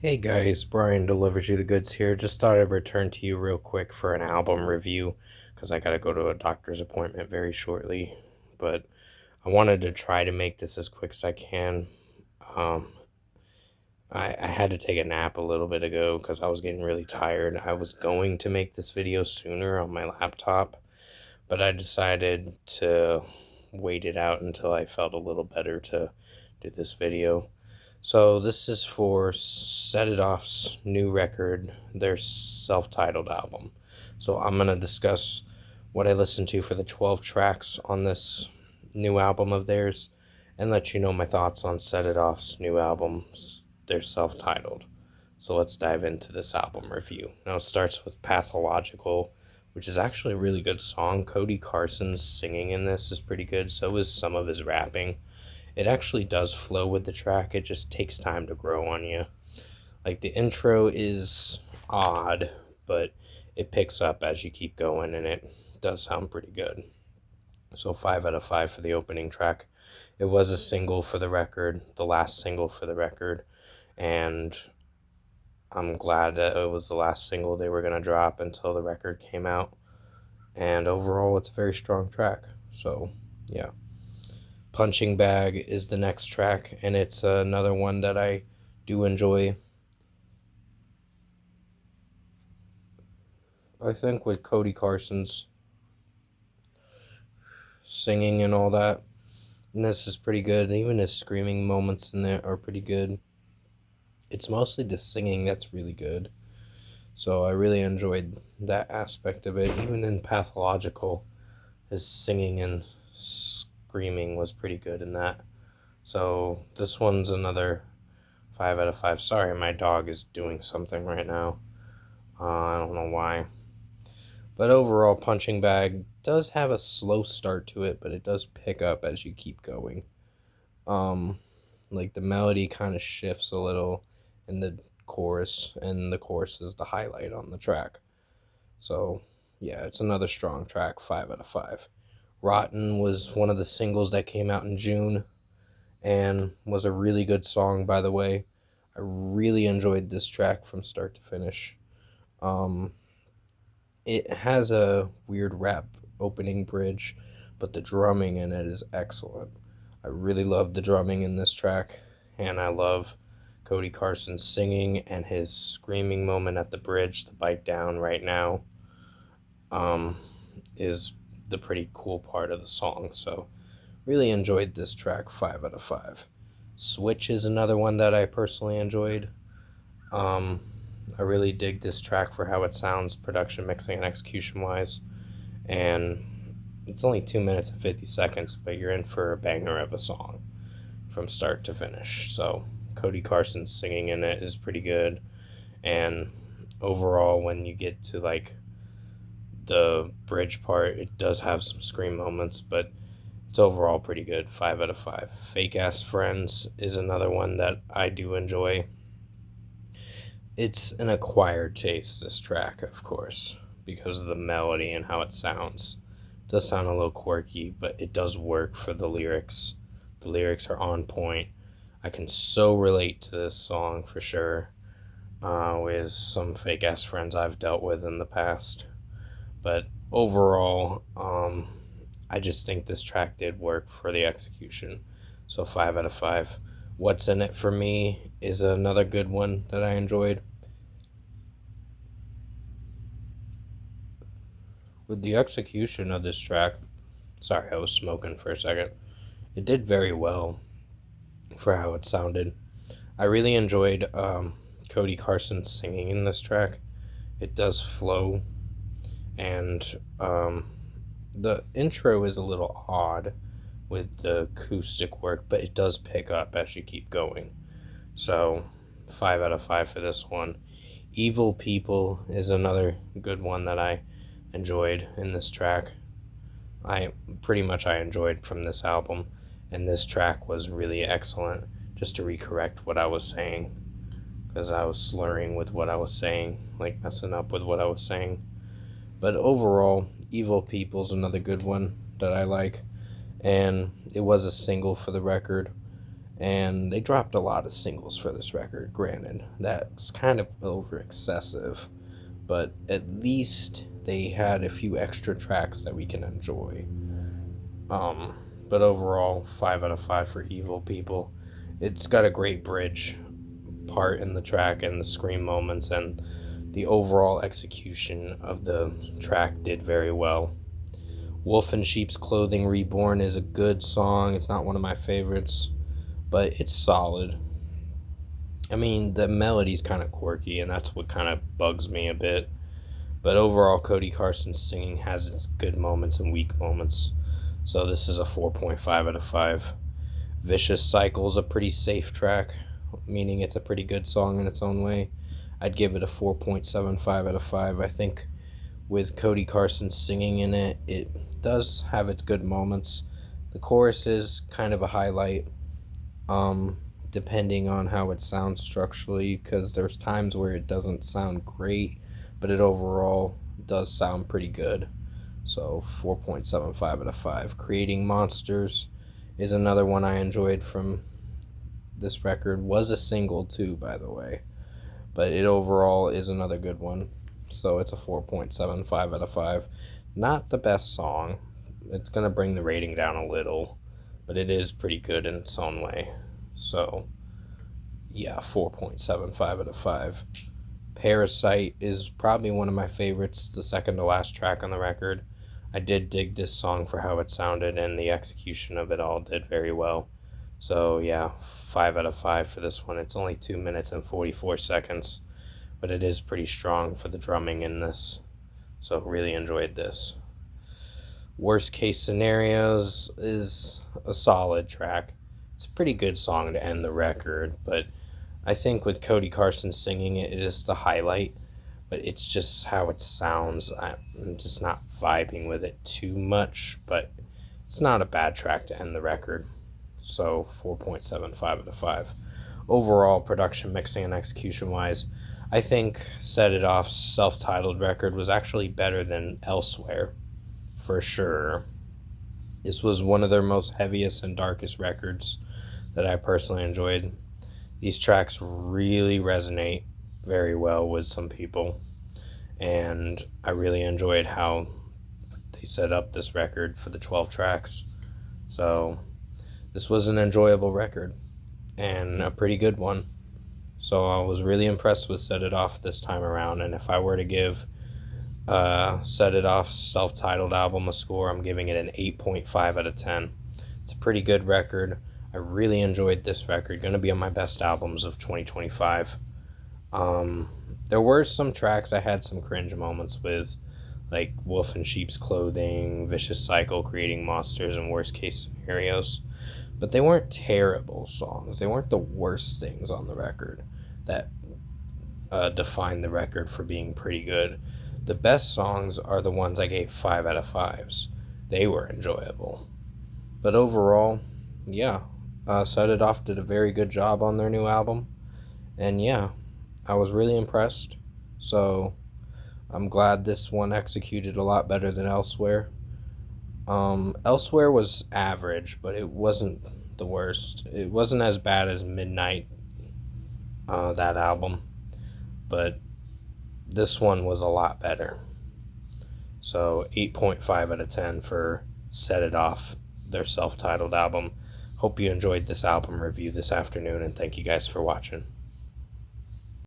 Hey guys, Brian delivers you the goods here. Just thought I'd return to you real quick for an album review because I gotta go to a doctor's appointment very shortly. But I wanted to try to make this as quick as I can. Um, I had to take a nap a little bit ago because I was getting really tired. I was going to make this video sooner on my laptop, but I decided to wait it out until I felt a little better to do this video. So this is for Set It Off's new record, their self-titled album. So I'm gonna discuss what I listened to for the 12 tracks on this new album of theirs, and let you know my thoughts on Set It Off's new album, their self-titled. So let's dive into this album review. Now it starts with Pathological, which is actually a really good song. Cody Carson's singing in this is pretty good, so is some of his rapping. It actually does flow with the track, it just takes time to grow on you. Like, the intro is odd, but it picks up as you keep going, and it does sound pretty good. So 5 out of 5 for the opening track. It was a single for the record, the last single for the record, and I'm glad that it was the last single they were going to drop until the record came out. And overall, it's a very strong track. So, yeah. Punching Bag is the next track, and it's another one that I do enjoy. I think with Cody Carson's singing and all that, and this is pretty good. Even his screaming moments in there are pretty good. It's mostly the singing that's really good. So I really enjoyed that aspect of it. Even in Pathological, his singing and screaming was pretty good in that. So this one's another 5 out of 5. Sorry, my dog is doing something right now. I don't know why. But overall, Punching Bag does have a slow start to it, but it does pick up as you keep going. Um, like, the melody kind of shifts a little in the chorus, and the chorus is the highlight on the track. So, yeah, it's another strong track, 5 out of 5. Rotten was one of the singles that came out in June, and was a really good song, by the way. I really enjoyed this track from start to finish. Um, it has a weird rap opening bridge, but the drumming in it is excellent. I really love the drumming in this track, and I love Cody Carson's singing and his screaming moment at the bridge, the bite down right now, um, is the pretty cool part of the song. So really enjoyed this track, 5 out of 5. Switch is another one that I personally enjoyed. Um, I really dig this track for how it sounds, production, mixing, and execution wise. And it's only 2 minutes and 50 seconds, but you're in for a banger of a song from start to finish. So Cody Carson's singing in it is pretty good. And overall, when you get to like the bridge part, it does have some scream moments, but it's overall pretty good. 5 out of 5. Fake Ass Friends is another one that I do enjoy. It's an acquired taste, this track, of course, because of the melody and how it sounds. It does sound a little quirky, but it does work for the lyrics. The lyrics are on point. I can so relate to this song for sure, with some fake ass friends I've dealt with in the past. But overall, I just think this track did work for the execution. So 5 out of 5. What's in It For Me is another good one that I enjoyed. With the execution of this track, sorry, I was smoking for a second, it did very well for how it sounded. I really enjoyed Cody Carson singing in this track. It does flow, and the intro is a little odd with the acoustic work, but it does pick up as you keep going. So 5 out of 5 for this one. Evil People is another good one that I enjoyed in this track. I enjoyed from this album, and this track was really excellent. Just to recorrect what I was saying, because I was slurring with what I was saying, like messing up with what I was saying. But overall, Evil People's another good one that I like, and it was a single for the record, And they dropped a lot of singles for this record. Granted, that's kind of over excessive, but at least they had a few extra tracks that we can enjoy. But overall, 5 out of 5 for Evil People. It's got a great bridge part in the track, and the scream moments, and the overall execution of the track did very well. Wolf in Sheep's Clothing Reborn is a good song. It's not one of my favorites, but it's solid. I mean, the melody's kind of quirky, and that's what kind of bugs me a bit. But overall, Cody Carson's singing has its good moments and weak moments. So this is a 4.5 out of 5. Vicious Cycle's a pretty safe track, meaning it's a pretty good song in its own way. I'd give it a 4.75 out of 5. I think with Cody Carson singing in it, it does have its good moments. The chorus is kind of a highlight, depending on how it sounds structurally, because there's times where it doesn't sound great, but it overall does sound pretty good. So 4.75 out of 5. Creating Monsters is another one I enjoyed from this record. Was a single too, by the way, but it overall is another good one. So it's a 4.75 out of 5. Not the best song. It's going to bring the rating down a little, but it is pretty good in its own way. So yeah, 4.75 out of 5. Parasite is probably one of my favorites, the second to last track on the record. I did dig this song for how it sounded, and the execution of it all did very well. So yeah, 5 out of 5 for this one. It's only 2 minutes and 44 seconds, but it is pretty strong for the drumming in this. So really enjoyed this. Worst Case Scenarios is a solid track. It's a pretty good song to end the record, but I think with Cody Carson singing it, it is the highlight, but it's just how it sounds. I'm just not vibing with it too much, but it's not a bad track to end the record. So 4.75 out of 5. Overall, production, mixing, and execution wise, I think Set It Off's self-titled record was actually better than Elsewhere, for sure. This was one of their most heaviest and darkest records that I personally enjoyed. These tracks really resonate very well with some people, and I really enjoyed how they set up this record for the 12 tracks. So this was an enjoyable record and a pretty good one. So I was really impressed with Set It Off this time around, and if I were to give Set It Off's self-titled album a score, I'm giving it an 8.5 out of 10. It's a pretty good record. I really enjoyed this record. Going to be on my best albums of 2025. There were some tracks I had some cringe moments with, like Wolf in Sheep's Clothing, Vicious Cycle, Creating Monsters, and Worst Case Scenarios. But they weren't terrible songs. They weren't the worst things on the record that define the record for being pretty good. The best songs are the ones I gave 5 out of 5s. They were enjoyable. But overall, yeah, Set It Off did a very good job on their new album. And yeah, I was really impressed. So I'm glad this one executed a lot better than Elsewhere. Elsewhere was average, but it wasn't the worst. It wasn't as bad as Midnight, that album, but this one was a lot better. So 8.5 out of 10 for Set It Off, their self-titled album. Hope you enjoyed this album review this afternoon, and thank you guys for watching.